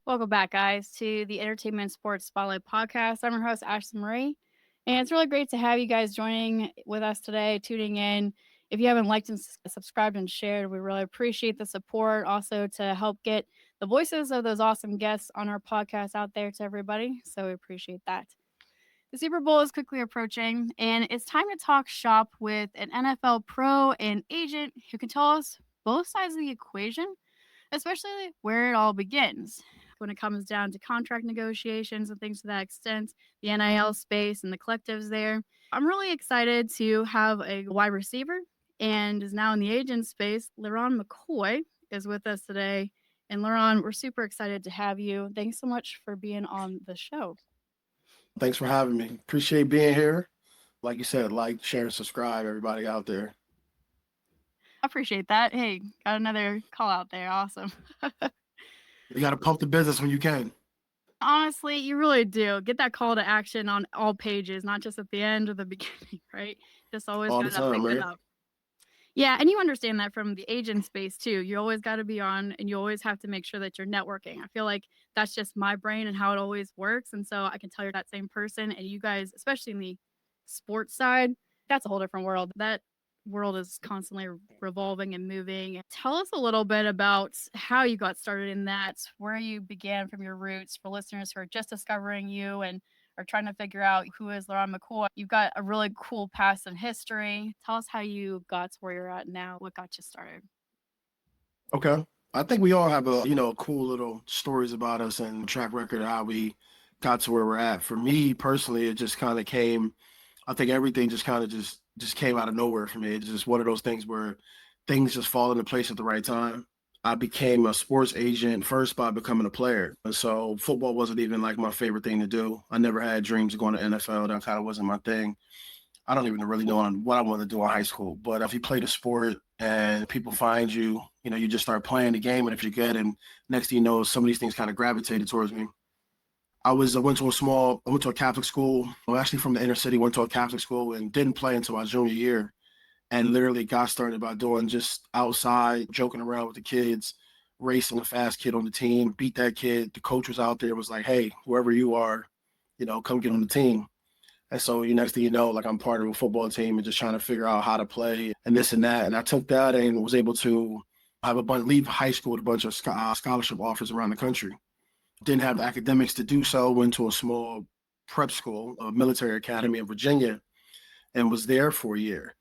Welcome back, guys, to the Entertainment Sports Spotlight podcast. I'm your host, Ashley Marie, and it's really great to have you guys joining with us today, tuning in. If you haven't liked and subscribed and shared, we really appreciate the support. Also, to help get the voices of those awesome guests on our podcast out there to everybody. So, we appreciate that. The Super Bowl is quickly approaching, and it's time to talk shop with an NFL pro and agent who can tell us both sides of the equation, especially where it all begins when it comes down to contract negotiations and things to that extent, the NIL space and the collectives there. I'm really excited to have a wide receiver and is now in the agent space. LeRon McCoy is with us today. And LeRon, we're super excited to have you. Thanks so much for being on the show. Thanks for having me. Appreciate being here. Like you said, like, share, subscribe, everybody out there. I appreciate that. Hey, got another call out there. Awesome. You got to pump the business when you can. Honestly, you really do. Get that call to action on all pages, not just at the end or the beginning, right? Just always All got the to bring time, it right? up. Yeah, and you understand that from the agent space too. You always got to be on and you always have to make sure that you're networking. I feel like that's just my brain and how it always works. And so I can tell you're that same person. And you guys, especially in the sports side, that's a whole different world. That world is constantly revolving and moving. Tell us a little bit about how you got started in that, where you began from your roots for listeners who are just discovering you and are trying to figure out who is LeRon McCoy. You've got a really cool past and history. Tell us how you got to where you're at now. What got you started? Okay. I think we all have cool little stories about us and track record of how we got to where we're at. For me personally, it just kind of came, I think everything just kind of just came out of nowhere for me. It's just one of those things where things just fall into place at the right time. I became a sports agent first by becoming a player. And so football wasn't even like my favorite thing to do. I never had dreams of going to NFL. That kind of wasn't my thing. I don't even really know what I wanted to do in high school. But if you play the sport and people find you, you just start playing the game. And if you're good, and next thing you know, some of these things kind of gravitated towards me. I went to a Catholic school. Well, actually from the inner city, went to a Catholic school and didn't play until my junior year. And literally got started by doing just outside, joking around with the kids, racing a fast kid on the team, beat that kid. The coach was out there, was like, hey, whoever you are, come get on the team. And so next thing you know, like I'm part of a football team and just trying to figure out how to play and this and that. And I took that and was able to leave high school with a bunch of scholarship offers around the country. Didn't have the academics to do so. Went to a small prep school, a military academy in Virginia, and was there for a year.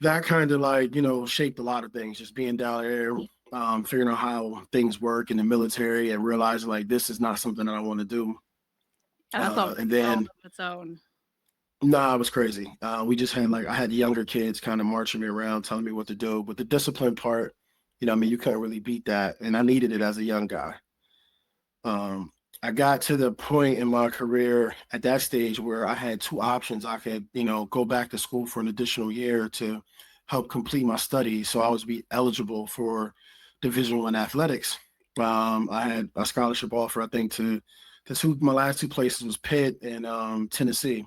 That kind of shaped a lot of things. Just being down there, figuring out how things work in the military, and realizing like this is not something that I want to do. Yeah, that's a And world then of its own. Nah, it was crazy. We just had I had younger kids kind of marching me around, telling me what to do. But the discipline part, you couldn't really beat that. And I needed it as a young guy. Um, I got to the point in my career at that stage where I had two options. I could, go back to school for an additional year to help complete my studies. So I was be eligible for Division I athletics. I had a scholarship offer, I think, to my last two places was Pitt and Tennessee.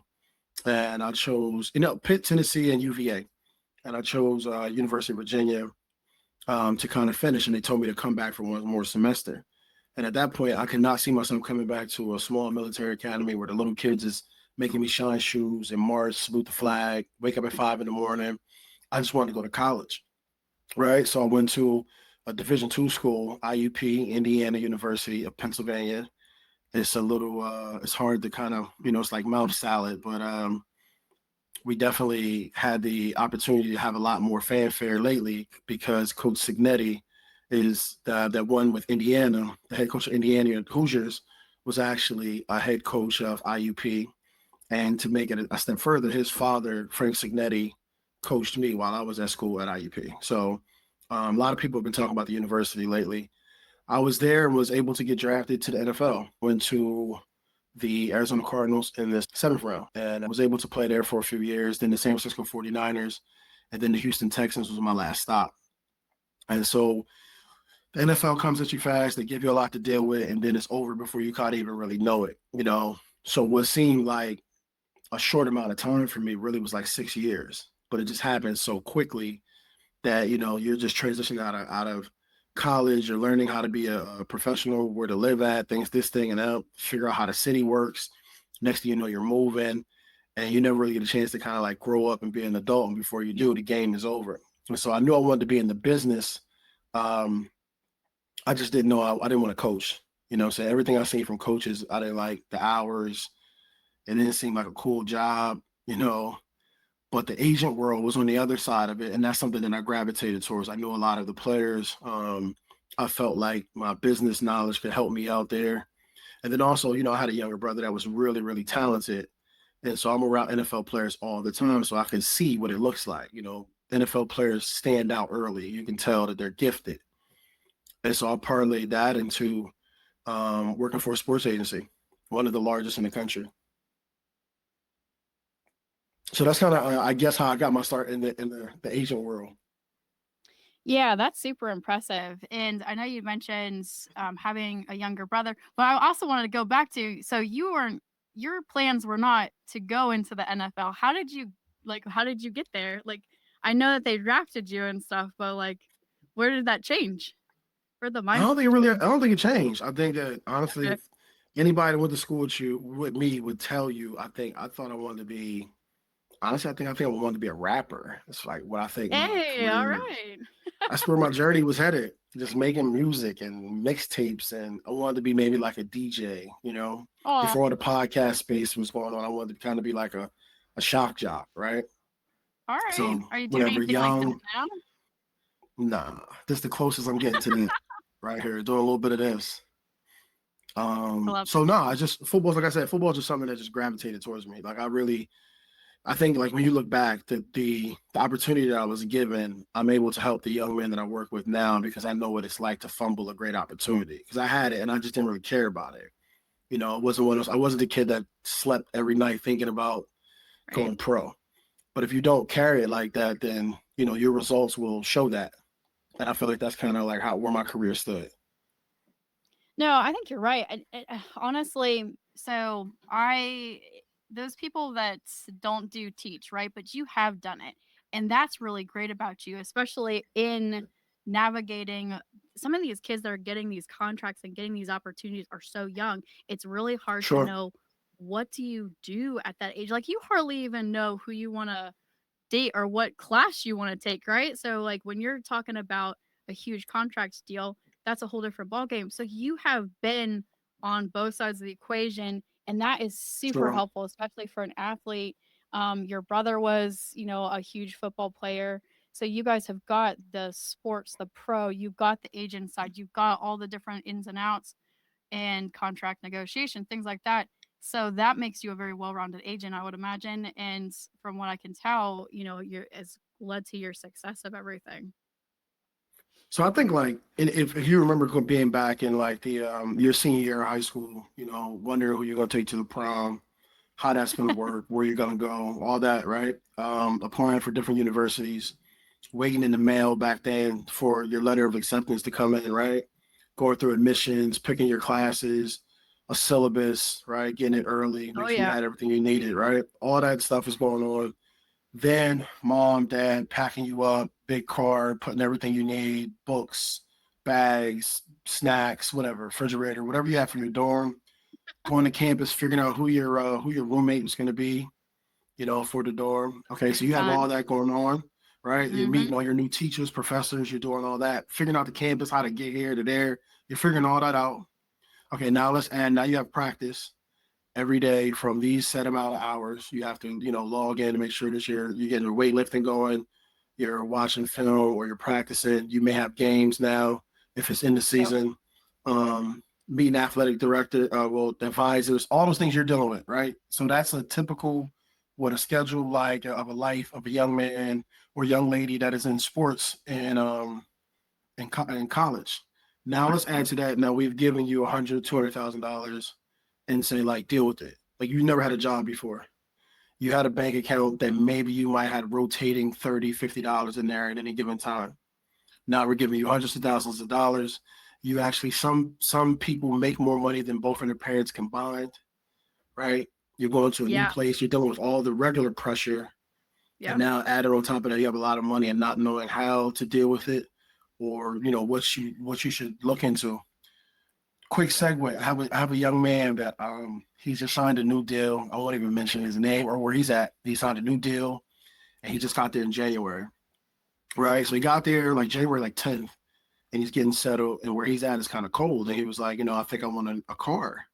And I chose, Pitt, Tennessee, and UVA. And I chose University of Virginia to kind of finish. And they told me to come back for one more semester. And at that point, I could not see myself coming back to a small military academy where the little kids is making me shine shoes and march, salute the flag, wake up at 5 a.m. I just wanted to go to college, right? So I went to a Division II school, IUP, Indiana University of Pennsylvania. It's a little, it's hard to kind of, it's like mouth salad, but we definitely had the opportunity to have a lot more fanfare lately because Coach Signetti is that one with Indiana, the head coach of Indiana Hoosiers, was actually a head coach of IUP. And to make it a step further, his father, Frank Signetti, coached me while I was at school at IUP. So a lot of people have been talking about the university lately. I was there and was able to get drafted to the NFL. Went to the Arizona Cardinals in the 7th round and I was able to play there for a few years. Then the San Francisco 49ers and then the Houston Texans was my last stop. And so the NFL comes at you fast. They give you a lot to deal with, and then it's over before you can't even really know it, So what seemed like a short amount of time for me really was like 6 years, but it just happened so quickly that, you're just transitioning out of college, you're learning how to be a professional, where to live at, things, this thing and that, figure out how the city works. Next thing you know, you're moving, and you never really get a chance to kind of like grow up and be an adult. And before you do, the game is over. And so I knew I wanted to be in the business. Um, I just didn't know I didn't want to coach. So everything I seen from coaches, I didn't like the hours. It didn't seem like a cool job. But the agent world was on the other side of it, and that's something that I gravitated towards. I knew a lot of the players. I felt like my business knowledge could help me out there. And then also, I had a younger brother that was really, really talented. And so I'm around NFL players all the time, so I can see what it looks like. NFL players stand out early. You can tell that they're gifted. And so I parlayed that into working for a sports agency, one of the largest in the country. So that's kind of, I guess, how I got my start in the agent world. Yeah, that's super impressive. And I know you mentioned having a younger brother, but I also wanted to go back to, so your plans were not to go into the NFL. How did you get there? Like, I know that they drafted you and stuff, but like, where did that change? Where the I don't mindset think it really, I change? don't think it changed. I think that Okay. honestly, anybody that went to school with me would tell you. I thought I wanted to be. Honestly, I think I wanted to be a rapper. It's like what I think my Hey, all career. right. That's where my journey was headed. Just making music and mixtapes, and I wanted to be maybe like a DJ. Oh, Before all the podcast space was going on, I wanted to kind of be like a shock jock, right? all right. So Are you doing whenever anything like that young, now? nah, this is the closest I'm getting to that right here. Doing a little bit of this. I love So no, I just football. Like I said, football is just something that just gravitated towards me. Like I think like when you look back, the opportunity that I was given, I'm able to help the young men that I work with now because I know what it's like to fumble a great opportunity. Because I had it and I just didn't really care about it. It wasn't one of those. I wasn't the kid that slept every night thinking about it. Right. going pro. But if you don't carry it like that, then your results will show that. And I feel like that's kind of like how where my career stood. No, I think you're right. Honestly, so those people that don't do teach, right? But you have done it. And that's really great about you, especially in navigating some of these kids that are getting these contracts and getting these opportunities are so young. It's really hard to Sure, know what do you do at that age. Like you hardly even know who you want to date or what class you want to take, right? So like when you're talking about a huge contract deal, that's a whole different ballgame. So you have been on both sides of the equation, and that is super sure. helpful, especially for an athlete. Your brother was, a huge football player. So you guys have got the sports, the pro, you've got the agent side, you've got all the different ins and outs and contract negotiation, things like that. So that makes you a very well-rounded agent, I would imagine. And from what I can tell, you're it's led to your success of everything. So I think like if you remember being back in like the your senior year of high school, wondering who you're gonna take to the prom, how that's gonna work, where you're gonna go, all that, right? Applying for different universities, waiting in the mail back then for your letter of acceptance to come in, right? Going through admissions, picking your classes, a syllabus, right? Getting it early, Oh make sure you yeah. had everything you needed, right? All that stuff is going on. Then mom, dad packing you up, big car, putting everything you need, books, bags, snacks, whatever, refrigerator, whatever you have for your dorm. Going to campus, figuring out who your roommate is going to be, for the dorm. Okay, so Big you have all time. that going on, right? You're Mhm. meeting all your new teachers, professors. You're doing all that, figuring out the campus, how to get here to there. You're figuring all that out. Okay, now let's add. Now you have practice every day from these set amount of hours. You have to, log in to make sure that you're getting your weightlifting going, you're watching film or you're practicing. You may have games now if it's in the Yep. season. Meeting athletic director, advisors, all those things you're dealing with, right? So that's a typical what a schedule like of a life of a young man or young lady that is in sports and in college. Now let's add to that. Now we've given you $100,000, $200,000 and say like deal with it. Like you never had a job before. You had a bank account that maybe you might have rotating $30, $50 in there at any given time. Now we're giving you hundreds of thousands of dollars. You actually some people make more money than both of their parents combined, right? You're going to a new Yeah. place. You're dealing with all the regular pressure, and Yep. now added on top of that, you have a lot of money and not knowing how to deal with it. or what you should look into. Quick segue. I have a young man that he just signed a new deal. I won't even mention his name or where he's at. He signed a new deal and he just got there in January. Right. So he got there like January like 10th and he's getting settled and where he's at is kind of cold. And he was like, I think I want a car.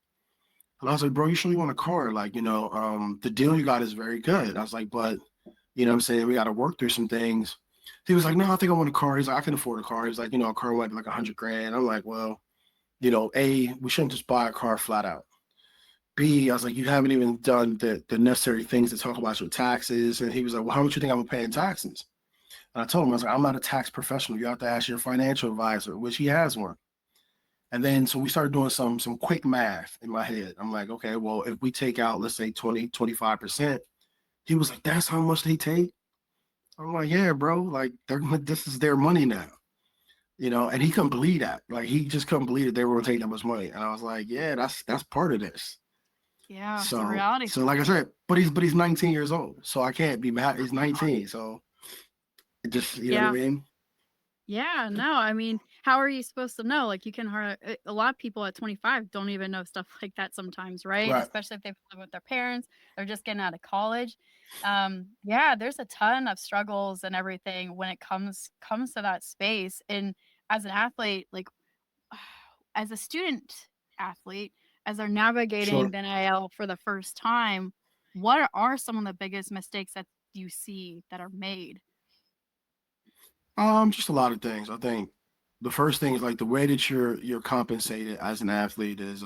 And I was like, bro, you sure you want a car? Like, the deal you got is very good. I was like, but what I'm saying? We got to work through some things. He was like, no, I think I want a car. He's like, I can afford a car. He's like, a car might be like 100 grand. I'm like, well, A, we shouldn't just buy a car flat out. B, I was like, you haven't even done the necessary things to talk about your taxes. And he was like, well, how much you think I'm gonna pay in taxes? And I told him, I was like, I'm not a tax professional. You have to ask your financial advisor, which he has one. And then so we started doing some quick math in my head. I'm like, okay, well, if we take out, let's say 20, 25%, he was like, that's how much they take? I'm like, yeah, bro, like this is their money now. And he couldn't believe that. Like he just couldn't believe that they were gonna take that much money. And I was like, yeah, that's part of this. Yeah, it's a So reality. so like I said, but he's 19 years old. So I can't be mad. He's 19. So it just you know what I Yeah. mean? Yeah, no, I mean, how are you supposed to know? Like, you can a lot of people at 25 don't even know stuff like that sometimes, right? Right. Especially if they've lived with their parents, they're just getting out of college. Yeah, there's a ton of struggles and everything when it comes to that space. And as an athlete, like as a student athlete, as they're navigating Sure. the NIL for the first time, what are some of the biggest mistakes that you see that are made? Just a lot of things. I think the first thing is like the way that you're compensated as an athlete is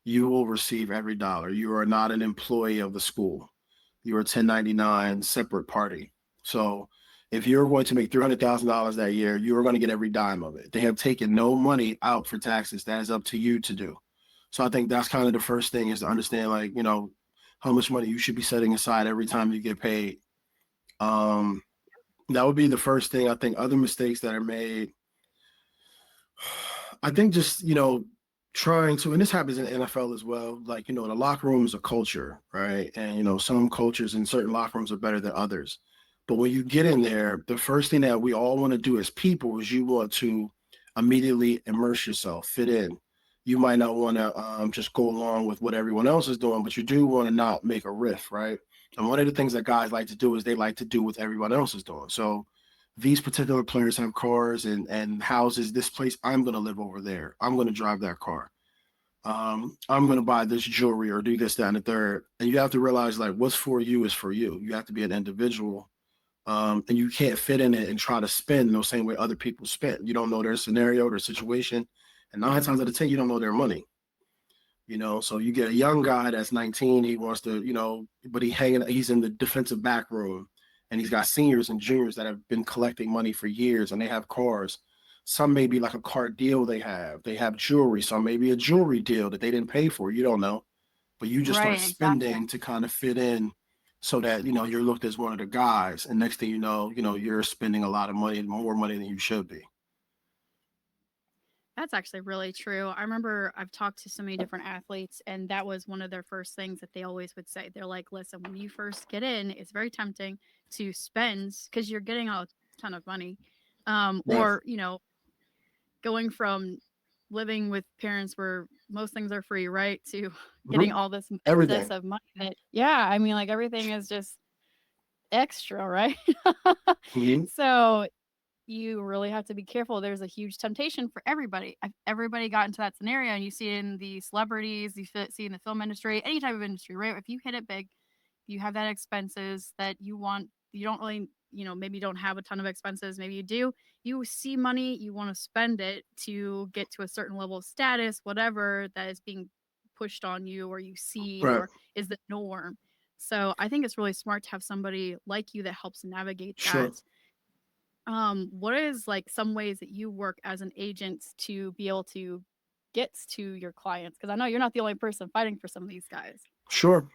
you will receive every dollar. You are not an employee of the school. You're a 1099 separate party. So if you're going to make $300,000 that year, you are going to get every dime of it. They have taken no money out for taxes. That is up to you to do. So I think that's kind of the first thing is to understand like, how much money you should be setting aside every time you get paid. Um, that would be the first thing. I think other mistakes that are made, I think just, trying to, and this happens in the NFL as well, like, the locker room is a culture, right? And, some cultures in certain locker rooms are better than others. But when you get in there, the first thing that we all want to do as people is you want to immediately immerse yourself, fit in. You might not want to just go along with what everyone else is doing, but you do want to not make a riff, right? And one of the things that guys like to do is they like to do what everyone else is doing. So these particular players have cars and houses. This place, I'm going to live over there. I'm going to drive that car. I'm going to buy this jewelry or do this, that, and the third. And you have to realize like what's for you is for you. You have to be an individual. And you can't fit in it and try to spend the same way other people spend. You don't know their scenario, their situation. And 9 times out of 10, you don't know their money. So you get a young guy that's 19, he wants to, but he's in the defensive back room and he's got seniors and juniors that have been collecting money for years and they have cars. Some may be like a car deal they have. They have jewelry. Some may be a jewelry deal that they didn't pay for. You don't know. But you just start Right, exactly. spending to kind of fit in so that, you're looked as one of the guys. And next thing you're spending a lot of money, more money than you should be. That's actually really true. I remember I've talked to so many different athletes, and that was one of their first things that they always would say. They're like, listen, when you first get in, it's very tempting to spend because you're getting a ton of money. Right. Or, going from living with parents where most things are free, right? To getting Mhm. all this excess Everything. of money that, yeah, I mean, like everything is just extra, right? Mhm. So you really have to be careful. There's a huge temptation for everybody. Everybody got into that scenario, and you see it in the celebrities, see it in the film industry, any type of industry, right? If you hit it big, you have that expenses that you want. You don't really, maybe you don't have a ton of expenses. Maybe you do. You see money, you want to spend it to get to a certain level of status, whatever that is being pushed on you, or you see, Right. or is the norm. So I think it's really smart to have somebody like you that helps navigate Sure. that. What is like some ways that you work as an agent to be able to get to your clients? Because I know you're not the only person fighting for some of these guys. Sure.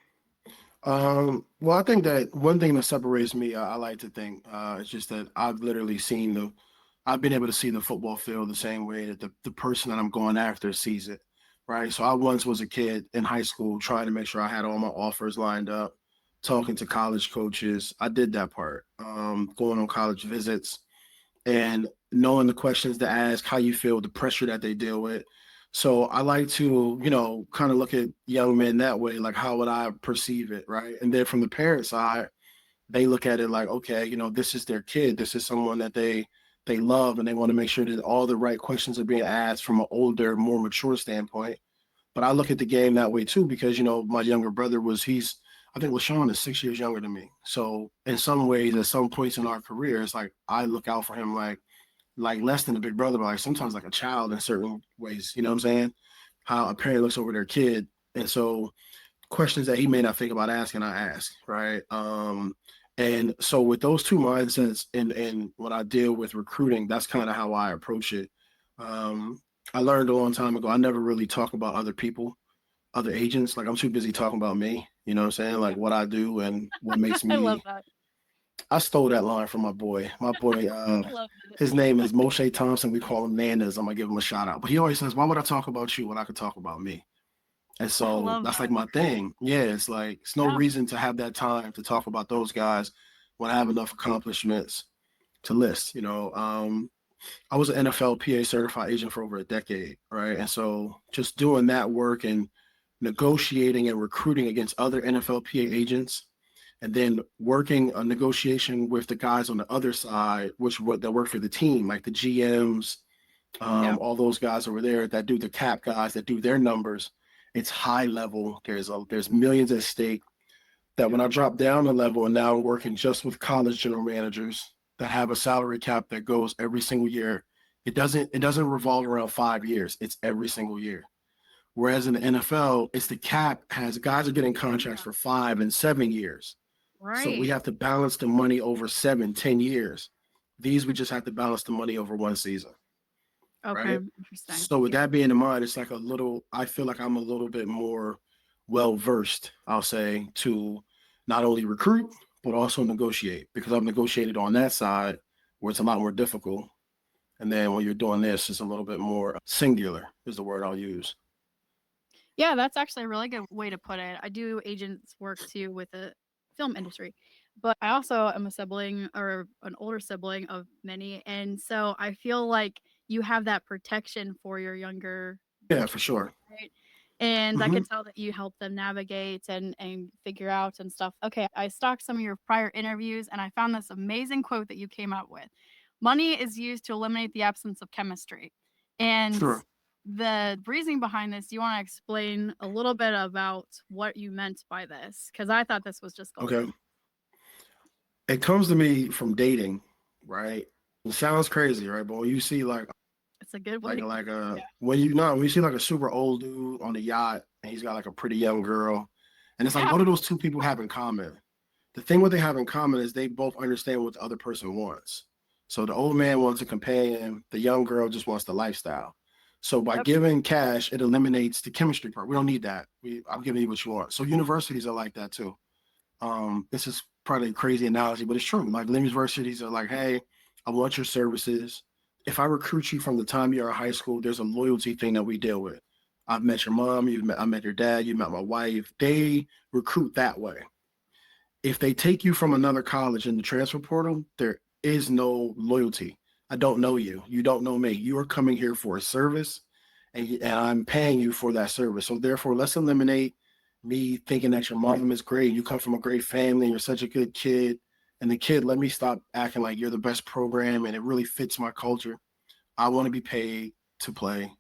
Well, I think that one thing that separates me, I like to think, is just that I've been able to see the football field the same way that the person that I'm going after sees it, right? So I once was a kid in high school trying to make sure I had all my offers lined up, talking to college coaches. I did that part, going on college visits. And knowing the questions to ask, how you feel, the pressure that they deal with. So I like to, kind of look at young men that way, like how would I perceive it, right? And then from the parent side, they look at it like, okay, this is their kid. This is someone that they love, and they want to make sure that all the right questions are being asked from an older, more mature standpoint. But I look at the game that way too, because my younger brother I think LaSean is 6 years younger than me. So in some ways, at some points in our career, it's like I look out for him like less than a big brother, but like sometimes like a child in certain ways. You know what I'm saying? How a parent looks over their kid, and so questions that he may not think about asking, I ask, right? And so with those two mindsets and when I deal with recruiting, that's kind of how I approach it. Um, I learned a long time ago, I never really talk about other people, other agents. Like I'm too busy talking about me, you know what I'm saying? Like what I do and what makes I love me. that. I stole that line from my boy. My boy, I love it. his name is Moshe Thompson. We call him Nanas. I'm gonna give him a shout out. But he always says, "Why would I talk about you when I could talk about me?" And I so love that's like that. my thing. Yeah, it's like it's no Yeah. reason to have that time to talk about those guys when I have enough accomplishments to list. I was an NFL PA certified agent for over a decade, right? And so just doing that work and negotiating and recruiting against other NFL PA agents, and then working a negotiation with the guys on the other side, which what that work for the team, like the GMs, Yeah. all those guys over there that do the cap guys that do their numbers. It's high level. There's millions at stake. That when I drop down a level and now I'm working just with college general managers that have a salary cap that goes every single year, it doesn't revolve around 5 years. It's every single year. Whereas in the NFL, it's the cap has guys are getting contracts for 5 and 7 years. So we Right. have to balance the money over 7, 10 years. These we just have to balance the money over one season, Okay. right? Interesting. So with Yeah. that being in mind, it's like I feel like I'm a little bit more well versed, I'll say, to not only recruit, but also negotiate because I've negotiated on that side where it's a lot more difficult. And then when you're doing this, it's a little bit more singular, is the word I'll use. Yeah, that's actually a really good way to put it. I do agents work too with the film industry, but I also am a sibling or an older sibling of many. And so I feel like you have that protection for your younger Yeah, for children, sure. right? And I Hmm. could tell that you help them navigate and figure out and stuff. Okay, I stalked some of your prior interviews and I found this amazing quote that you came out with. Money is used to eliminate the absence of chemistry. And Sure. the reasoning behind this, do you want to explain a little bit about what you meant by this? Because I thought this was just Okay. golden. It comes to me from dating, right? It sounds crazy, right? But when you see It's a good way like to like yeah. when you see like a super old dude on a yacht and he's got like a pretty young girl, and it's like Yeah. what do those two people have in common? The thing what they have in common is they both understand what the other person wants. So the old man wants a companion, the young girl just wants the lifestyle. So by Yep. giving cash, it eliminates the chemistry part. We don't need that. I'm giving you what you want. So universities are like that too. This is probably a crazy analogy, but it's true. Like universities are like, hey, I want your services. If I recruit you from the time you're in high school, there's a loyalty thing that we deal with. I've met your mom, I met your dad, you met my wife. They recruit that way. If they take you from another college in the transfer portal, there is no loyalty. I don't know you. You don't know me. You are coming here for a service, and I'm paying you for that service. So therefore, let's eliminate me thinking that your mom is great. You come from a great family. You're such a good kid. And the kid, let me stop acting like you're the best program and it really fits my culture. I want to be paid to play.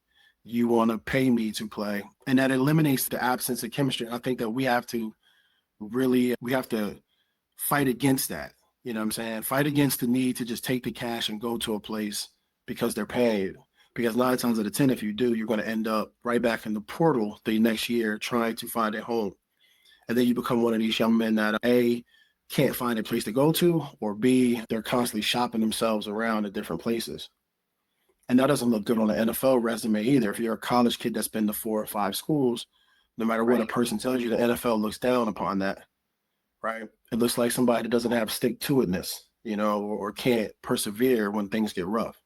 You want to pay me to play. And that eliminates the absence of chemistry. I think that we have to fight against that. You know what I'm saying? Fight against the need to just take the cash and go to a place because they're paying you. Because 9 times out of 10, if you do, you're going to end up right back in the portal the next year trying to find a home. And then you become one of these young men that A, can't find a place to go to, or B, they're constantly shopping themselves around at different places. And that doesn't look good on the NFL resume either. If you're a college kid that's been to 4 or 5 schools, no matter what a Right. person tells you, the NFL looks down upon that, right? It looks like somebody that doesn't have stick to itness, or can't persevere when things get rough.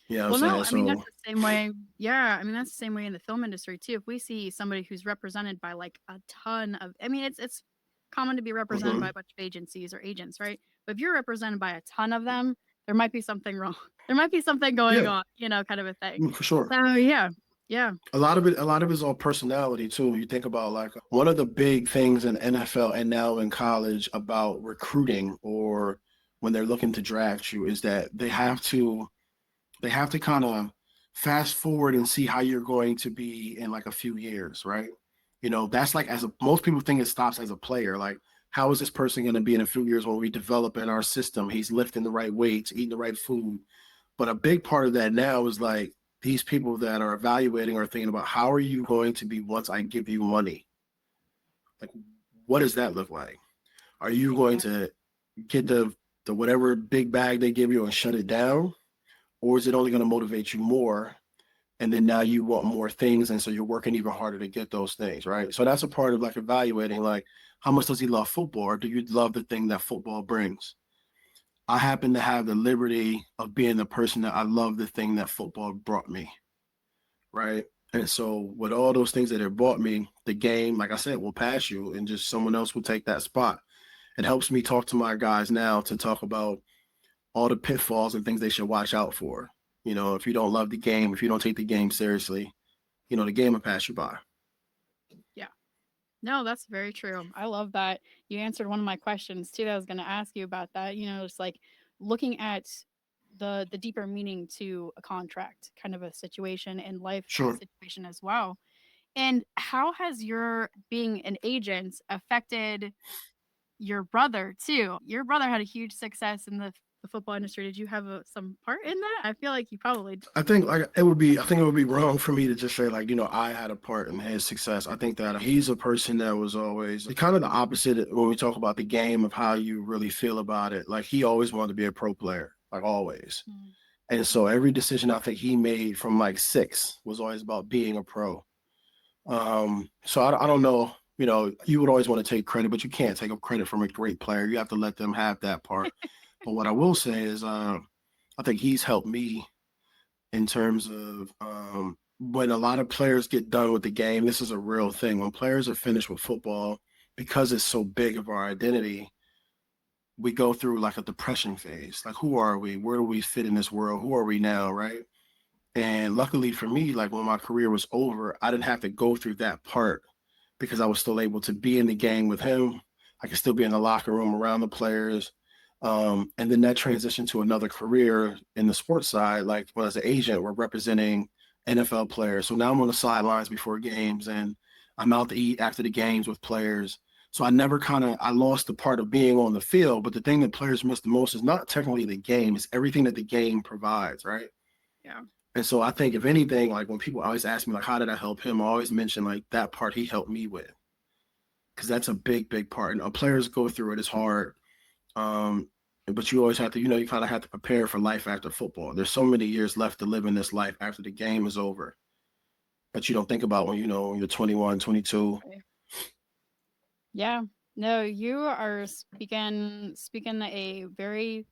You know what I'm Well, no, saying? I mean that's So, the same way. Yeah, I mean that's the same way in the film industry too. If we see somebody who's represented by like a ton of, I mean it's common to be represented by mhm. a bunch of agencies or agents, right? But if you're represented by a ton of them, there might be something wrong. There might be something going Yeah, on, kind of a thing. for sure. So yeah, yeah, A lot of it is all personality too. You think about like one of the big things in NFL and now in college about recruiting or when they're looking to draft you is that they have to kind of fast forward and see how you're going to be in like a few years, right? That's like most people think it stops as a player. Like, how is this person going to be in a few years when we develop in our system? He's lifting the right weights, eating the right food. But a big part of that now is like these people that are evaluating are thinking about how are you going to be once I give you money? Like, what does that look like? Are you going exactly. to get the whatever big bag they give you and shut it down? Or is it only going to motivate you more? And then now you want more things. And so you're working even harder to get those things, right? So that's a part of like evaluating, like, how much does he love football? Or do you love the thing that football brings? I happen to have the liberty of being the person that I love the thing that football brought me, right? And so with all those things that it brought me, the game, like I said, will pass you and just someone else will take that spot. It helps me talk to my guys now to talk about all the pitfalls and things they should watch out for. If you don't love the game, if you don't take the game seriously, the game will pass you by. Yeah. No, that's very true. I love that you answered one of my questions too that I was going to ask you about that. It's like looking at the deeper meaning to a contract, kind of a situation and life Sure. situation as well. And how has your being an agent affected your brother too? Your brother had a huge success in the football industry. Did you have some part in that? I feel like you probably did. I think it would be wrong for me to just say like, I had a part in his success. I think that he's a person that was always kind of the opposite when we talk about the game of how you really feel about it. Like he always wanted to be a pro player, like always. Mm, And so every decision I think he made from like 6 was always about being a pro. So I don't know, you would always want to take credit, but you can't take credit from a great player. You have to let them have that part. But what I will say is, I think he's helped me in terms of when a lot of players get done with the game. This is a real thing. When players are finished with football, because it's so big of our identity, we go through like a depression phase. Like, who are we? Where do we fit in this world? Who are we now? Right. And luckily for me, like when my career was over, I didn't have to go through that part because I was still able to be in the game with him. I could still be in the locker room around the players. And then that transitioned to another career in the sports side. Like when as an agent, we're representing NFL players. So now I'm on the sidelines before games and I'm out to eat after the games with players. So I lost the part of being on the field. But the thing that players miss the most is not technically the game, it's everything that the game provides, right? yeah. And so I think if anything, like when people always ask me like, how did I help him? I always mention like that part he helped me with because that's a big, big part. And players go through it. It's hard. Um, but you always have to, you kind of have to prepare for life after football. There's so many years left to live in this life after the game is over. But you don't think about when you're 21, 22. Right. Yeah. No, you are speaking a very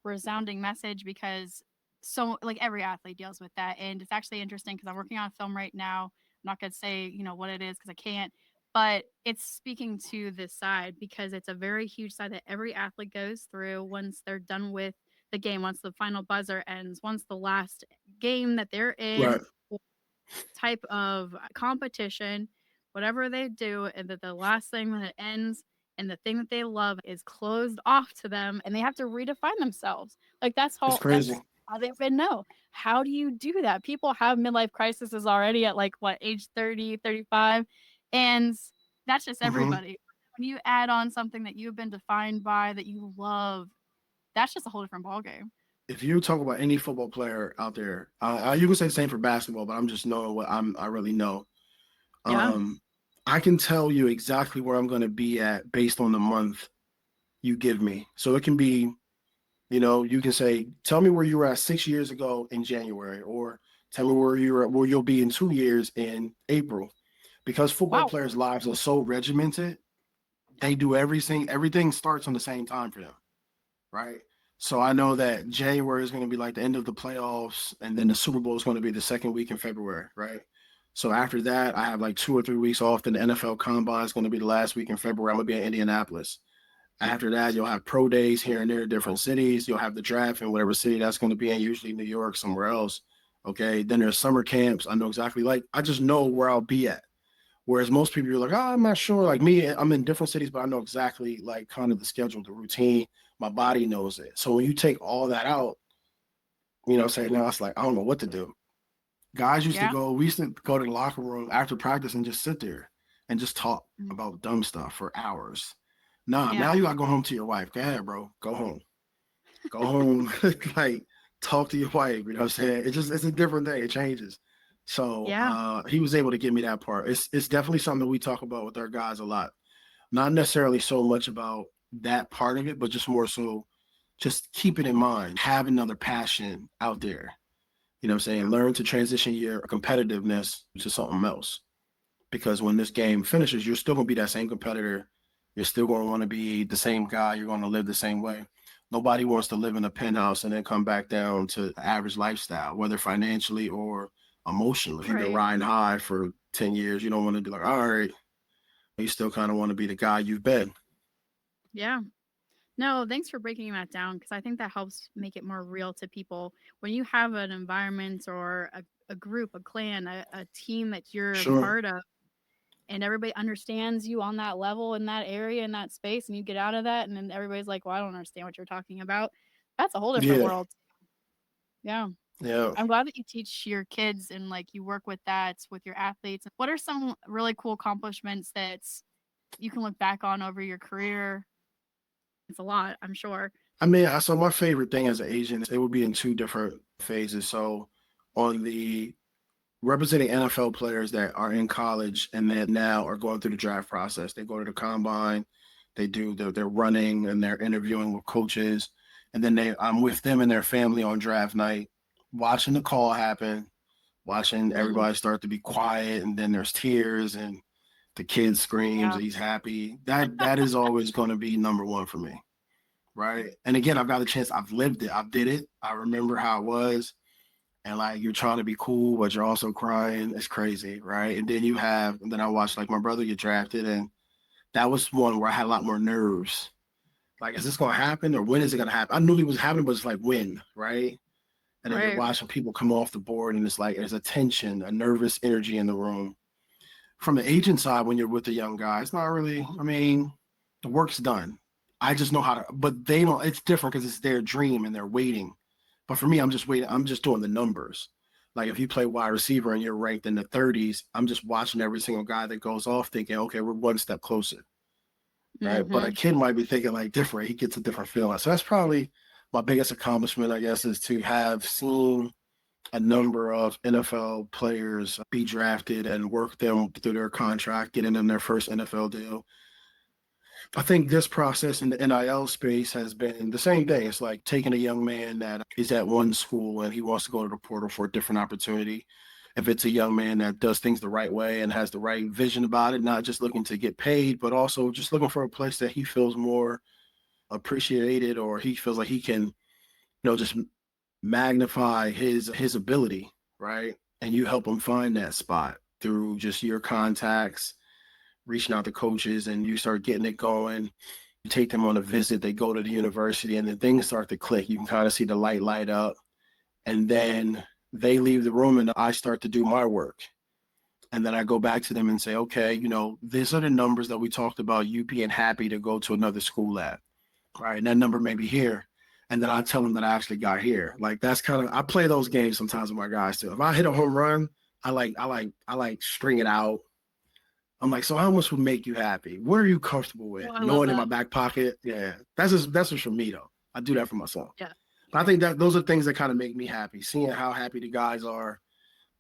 resounding message because so like every athlete deals with that, and it's actually interesting because I'm working on a film right now. I'm not gonna say what it is because I can't, but it's speaking to this side because it's a very huge side that every athlete goes through once they're done with the game, once the final buzzer ends, once the last game that they're in Right. type of competition, whatever they do, and that the last thing when it ends and the thing that they love is closed off to them and they have to redefine themselves. Like It's that's crazy. how they even know. How do you do that? People have midlife crises already at like what age 30, 35, and that's just Hmm. everybody. When you add on something that you've been defined by that you love, that's just a whole different ballgame. If you talk about any football player out there, you can say the same for basketball, but I'm just knowing what I really know. Yeah. Um, I can tell you exactly where I'm going to be at based on the month you give me. So it can be, you can say, tell me where you were at 6 years ago in January, or tell me where you'll be in 2 years in April. Because football Wow. players' lives are so regimented, they do everything starts on the same time for them, right? So I know that January is going to be like the end of the playoffs, and then the Super Bowl is going to be the second week in February, right? So after that, I have like 2 or 3 weeks off. Then the NFL Combine is going to be the last week in February. I'm going to be in Indianapolis. After that, you'll have pro days here and there, different cities. You'll have the draft in whatever city that's going to be in, usually New York, somewhere else. Okay. Then there's summer camps. I know exactly, like, I just know where I'll be at. Whereas most people are like, oh, I'm not sure. Like me, I'm in different cities, but I know exactly like kind of the schedule, the routine. My body knows it. So when you take all that out, say now it's like, I don't know what to do. Guys used to Yeah. go, we used to go to the locker room after practice and just sit there and just talk Mhm. about dumb stuff for hours. Nah, now Yeah. you gotta go home to your wife. Go ahead, bro. Go home. Go home. Like talk to your wife. You know what I'm saying? It's a different thing. It changes. So Yeah. he was able to give me that part. It's definitely something that we talk about with our guys a lot. Not necessarily so much about that part of it, but just more so just keep it in mind. Have another passion out there. You know what I'm saying? Learn to transition your competitiveness to something else. Because when this game finishes, you're still going to be that same competitor. You're still going to want to be the same guy. You're going to live the same way. Nobody wants to live in a penthouse and then come back down to average lifestyle, whether financially or emotionally. If you've been Right. riding high for 10 years, you don't want to be like, all right, you still kind of want to be the guy you've been. Yeah. No, thanks for breaking that down because I think that helps make it more real to people. When you have an environment or a group, a clan, a team that you're a Sure. part of, and everybody understands you on that level in that area in that space, and you get out of that, and then everybody's like, "Well, I don't understand what you're talking about." That's a whole different Yeah. world. Yeah. Yeah. I'm glad that you teach your kids and like you work with that with your athletes. What are some really cool accomplishments that you can look back on over your career? It's a lot, I'm sure. I mean, so my favorite thing as an agent, it would be in two different phases. So on the representing NFL players that are in college and that now are going through the draft process. They go to the combine, they do their running and they're interviewing with coaches, and then I'm with them and their family on draft night, watching the call happen, watching Mm, everybody start to be quiet, and then there's tears and the kid screams, yeah. he's happy. That is always going to be number one for me, right? And again, I've got a chance. I've lived it. I did it. I remember how it was and like you're trying to be cool, but you're also crying. It's crazy, right? And then I watched like my brother get drafted, and that was one where I had a lot more nerves. Like, is this gonna happen or when is it gonna happen? I knew it was happening, but it's like when, right? And then you're Right. watching people come off the board, and it's like there's a tension, a nervous energy in the room. From the agent side, when you're with the young guy, it's not really. I mean, the work's done. I just know how to, but they don't. It's different because it's their dream and they're waiting. But for me, I'm just waiting. I'm just doing the numbers. Like if you play wide receiver and you're ranked in the 30s, I'm just watching every single guy that goes off, thinking, okay, we're one step closer, right? But a Mhm. kid might be thinking like different. He gets a different feeling. So that's probably my biggest accomplishment, I guess, is to have seen a number of NFL players be drafted and work them through their contract, getting them their first NFL deal. I think this process in the NIL space has been the same thing. It's like taking a young man that is at one school and he wants to go to the portal for a different opportunity. If it's a young man that does things the right way and has the right vision about it, not just looking to get paid, but also just looking for a place that he feels more appreciated or he feels like he can, just magnify his ability, right? And you help him find that spot through just your contacts, reaching out to coaches, and you start getting it going. You take them on a visit, they go to the university, and then things start to click. You can kind of see the light up, and then they leave the room, and I start to do my work. And then I go back to them and say, okay, these are the numbers that we talked about you being happy to go to another school at, right? And that number may be here. And then I tell them that I actually got here. Like that's kind of I play those games sometimes with my guys too. If I hit a home run, I like string it out. I'm like, so how much would make you happy? What are you comfortable Oh, with? I love Knowing in my that. back pocket. Yeah. That's just for me though. I do that for myself. Yeah. But I think that those are things that kind of make me happy. Seeing how happy the guys are,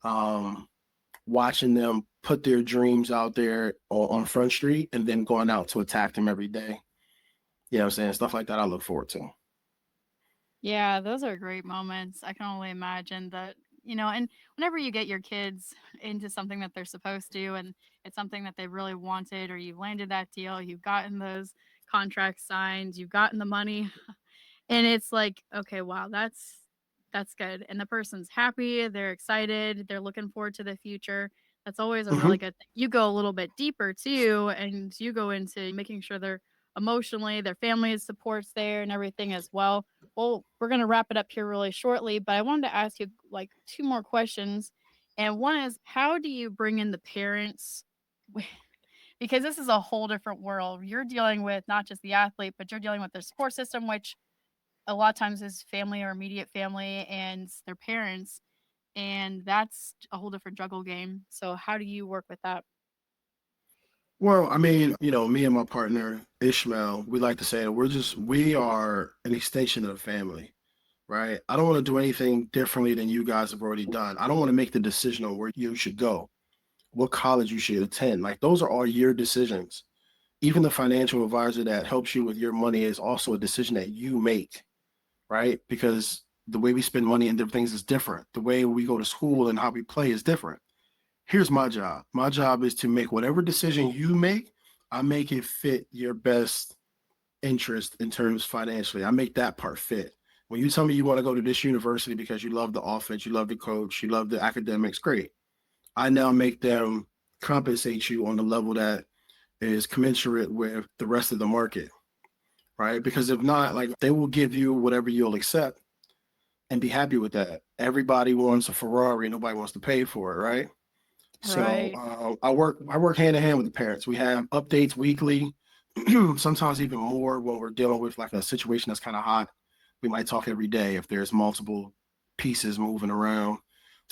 um, watching them put their dreams out there on Front Street and then going out to attack them every day. You know what I'm saying? Stuff like that I look forward to. Yeah, those are great moments. I can only imagine that, and whenever you get your kids into something that they're supposed to and it's something that they really wanted or you've landed that deal, you've gotten those contracts signed, you've gotten the money, and it's like, okay, wow, that's good. And the person's happy, they're excited, they're looking forward to the future. That's always a really Hmm. good thing. You go a little bit deeper too, and you go into making sure they're emotionally, their family supports there and everything as well. Well, we're going to wrap it up here really shortly, but I wanted to ask you like two more questions. And one is, how do you bring in the parents? Because this is a whole different world. You're dealing with not just the athlete, but you're dealing with their support system, which a lot of times is family or immediate family and their parents. And that's a whole different juggle game. So, how do you work with that? Well, I mean, me and my partner Ishmael, we like to say that we are an extension of the family, right? I don't want to do anything differently than you guys have already done. I don't want to make the decision on where you should go, what college you should attend. Like those are all your decisions. Even the financial advisor that helps you with your money is also a decision that you make, right? Because the way we spend money and different things is different. The way we go to school and how we play is different. Here's my job. My job is to make whatever decision you make, I make it fit your best interest in terms financially. I make that part fit. When you tell me you want to go to this university because you love the offense, you love the coach, you love the academics, great. I now make them compensate you on the level that is commensurate with the rest of the market, right? Because if not, like they will give you whatever you'll accept and be happy with that. Everybody wants a Ferrari, nobody wants to pay for it, right? So Right. I work hand in hand with the parents. We have updates weekly, sometimes even more when we're dealing with like a situation that's kind of hot. We might talk every day if there's multiple pieces moving around.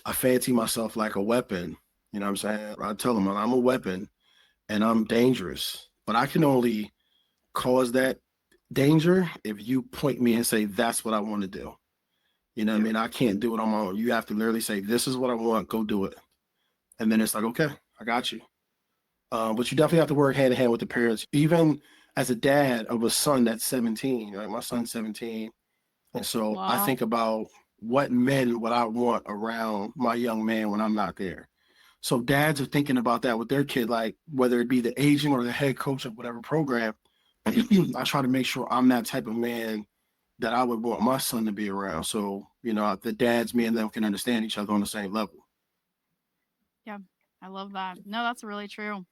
I fancy myself like a weapon. You know what I'm saying? I tell them I'm a weapon and I'm dangerous, but I can only cause that danger if you point me and say that's what I want to do. You know what I Yep. mean? I can't do it on my own. You have to literally say this is what I want. Go do it, and then it's like okay, I got you. But you definitely have to work hand in hand with the parents. Even as a dad of a son that's 17, right? My son's 17, and so I Wow. think about what men would I want around my young man when I'm not there. So dads are thinking about that with their kid, like whether it be the agent or the head coach of whatever program. I try to make sure I'm that type of man that I would want my son to be around. So, the dads, me and them can understand each other on the same level. Yeah, I love that. No, that's really true.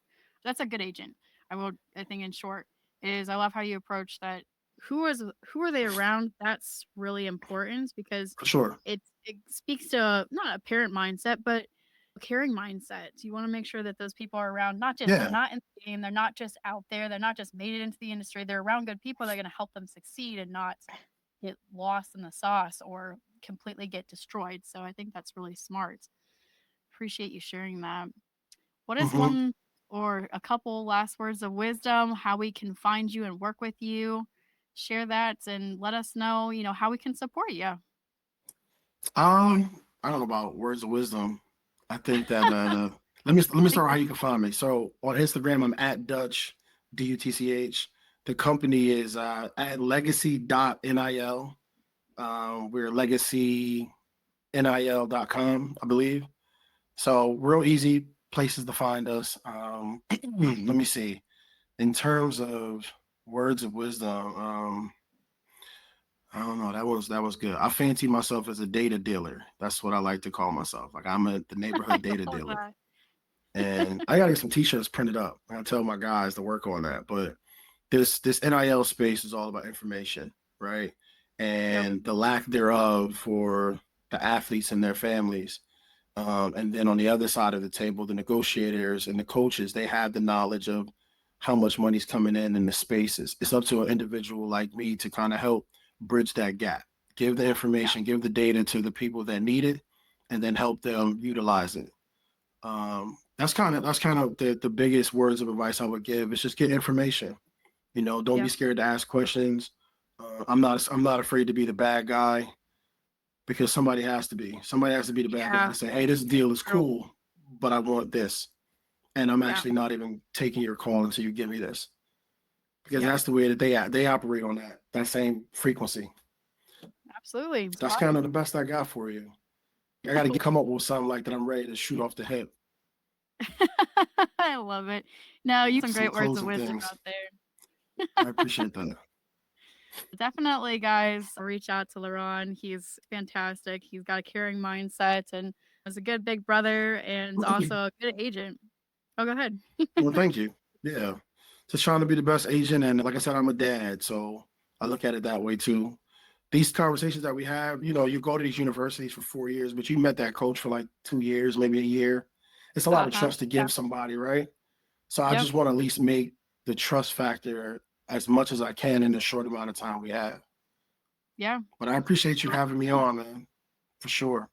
That's a good agent. I think in short is I love how you approach that. Who are they around? That's really important because For sure. it speaks to not a parent mindset, but a caring mindset. So you want to make sure that those people are around. Not just they're Yeah. not in the game, they're not just out there, they're not just made it into the industry. They're around good people that are going to help them succeed and not get lost in the sauce or completely get destroyed. So I think that's really smart. Appreciate you sharing that. What is hmm one or a couple last words of wisdom, how we can find you and work with you? Share that and let us know, how we can support you. I don't know about words of wisdom. I think that let me Like, start how you can find me. So on Instagram, I'm at Dutch Dutch. The company is at legacy.nil. We're legacynil.com, I believe. So real easy places to find us. Let me see. In terms of words of wisdom, I don't know. That was good. I fancy myself as a data dealer. That's what I like to call myself. Like I'm the I neighborhood data love dealer. that. And I gotta get some t-shirts printed up. I gotta tell my guys to work on that. But this NIL space is all about information, right? Yep. And the lack thereof for the athletes and their families. And then on the other side of the table, the negotiators and the coaches, they have the knowledge of how much money's coming in the spaces. It's up to an individual like me to kind of help bridge that gap, give the Yeah. information, give the data to the people that need it, and then help them utilize it. That's kind of the biggest words of advice I would give. Is just get information. Don't be Yep. scared to ask questions. I'm not afraid to be the bad guy because somebody has to be. Somebody has to be the bad guy Yeah. and say, "Hey, this deal is True. cool, but I want this, and I'm Yeah. actually not even taking your call until you give me this." Because Yep. that's the way that they operate on that same frequency. Absolutely. That's kind of the best I got for you. I got to come up with something like that. I'm ready to shoot off the hip. I love it. No, you some Some great words of closing wisdom things. out there. I appreciate that. Definitely, guys, reach out to LeRon. He's fantastic. He's got a caring mindset and is a good big brother and also a good agent. Oh, go ahead. Well, thank you. Yeah. just trying to be the best agent. And like I said, I'm a dad, so I look at it that way too. These conversations that we have, you go to these universities for 4 years, but you met that coach for like 2 years, maybe a year. It's a lot of Uh-huh. trust to Yeah. give somebody, right? So I Yep. just want to at least make the trust factor as much as I can in the short amount of time we have. Yeah. But I appreciate you having me on, man, for sure.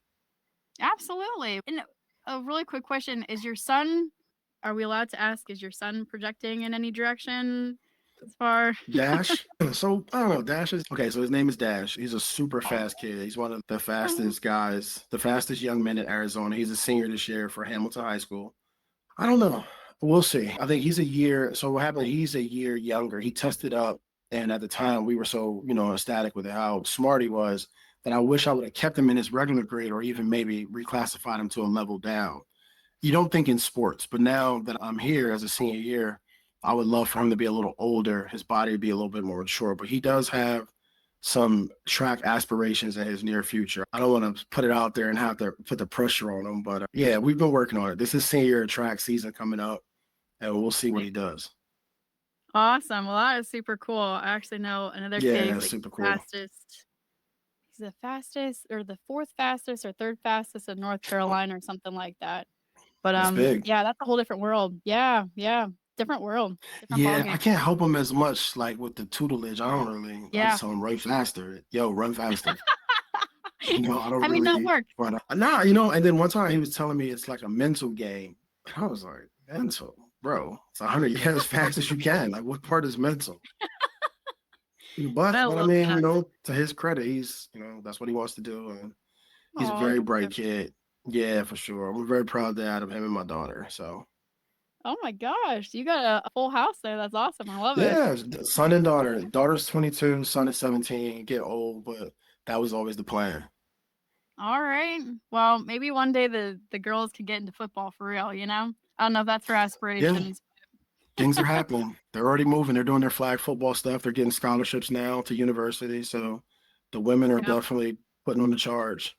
Absolutely. And a really quick question, is your son are we allowed to ask, is your son projecting in any direction as far? Dash. So I don't know. Dash is okay. So his name is Dash. He's a super fast kid. He's one of the fastest guys, the fastest young men in Arizona. He's a senior this year for Hamilton High School. I don't know. We'll see. I think he's a year. So what happened? He's a year younger. He tested up, and at the time we were so ecstatic with how smart he was that I wish I would have kept him in his regular grade or even maybe reclassified him to a level down. You don't think in sports, but now that I'm here as a senior year, I would love for him to be a little older, his body to be a little bit more mature. But he does have some track aspirations in his near future. I don't want to put it out there and have to put the pressure on him, but yeah, we've been working on it. This is senior track season coming up, and we'll see what he does. Awesome. Well, that is super cool. I actually know another kid. Yeah, He's like super the cool. fastest. He's the fastest or the fourth fastest or third fastest in North Carolina or something like that. But That's big. yeah, that's a whole different world. Yeah, yeah. Different world. Different ball Yeah, I game. can't help him as much like with the tutelage. I Yeah. just tell him run faster. Yo, run faster. I don't I mean, that really, worked. but nah, and then one time he was telling me it's like a mental game. And I was like, mental, bro. It's 100 get as fast as you can. Like, what part is mental? I But I love mean, that. to his credit, he's, that's what he wants to do. And he's a Oh, very good for bright him. kid. Yeah, for sure. I'm very proud dad of him and my daughter. So, Oh my gosh, you got a full house there. That's awesome. I love it. yeah, son and daughter. Daughter's 22, son is 17, get old, but that was always the plan. All right. Well, maybe one day the girls can get into football for real, you know? I don't know if that's her Yeah, aspirations. things are happening. They're already moving. They're doing their flag football stuff. They're getting scholarships now to university. So the women are Yep. definitely putting on the charge.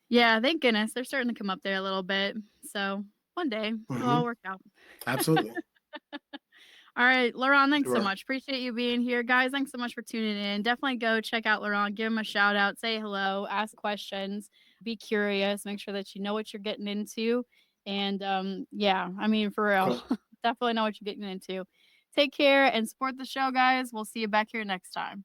Yeah, thank goodness. They're starting to come up there a little bit. So one day it'll Hmm. all work out. Absolutely. All right, LeRon, thanks so Sure. much. Appreciate you being here. Guys, thanks so much for tuning in. Definitely go check out LeRon, give him a shout out, say hello, ask questions, be curious, make sure that you know what you're getting into. And yeah, I mean, for real, Okay. definitely know what you're getting into. Take care and support the show, guys. We'll see you back here next time.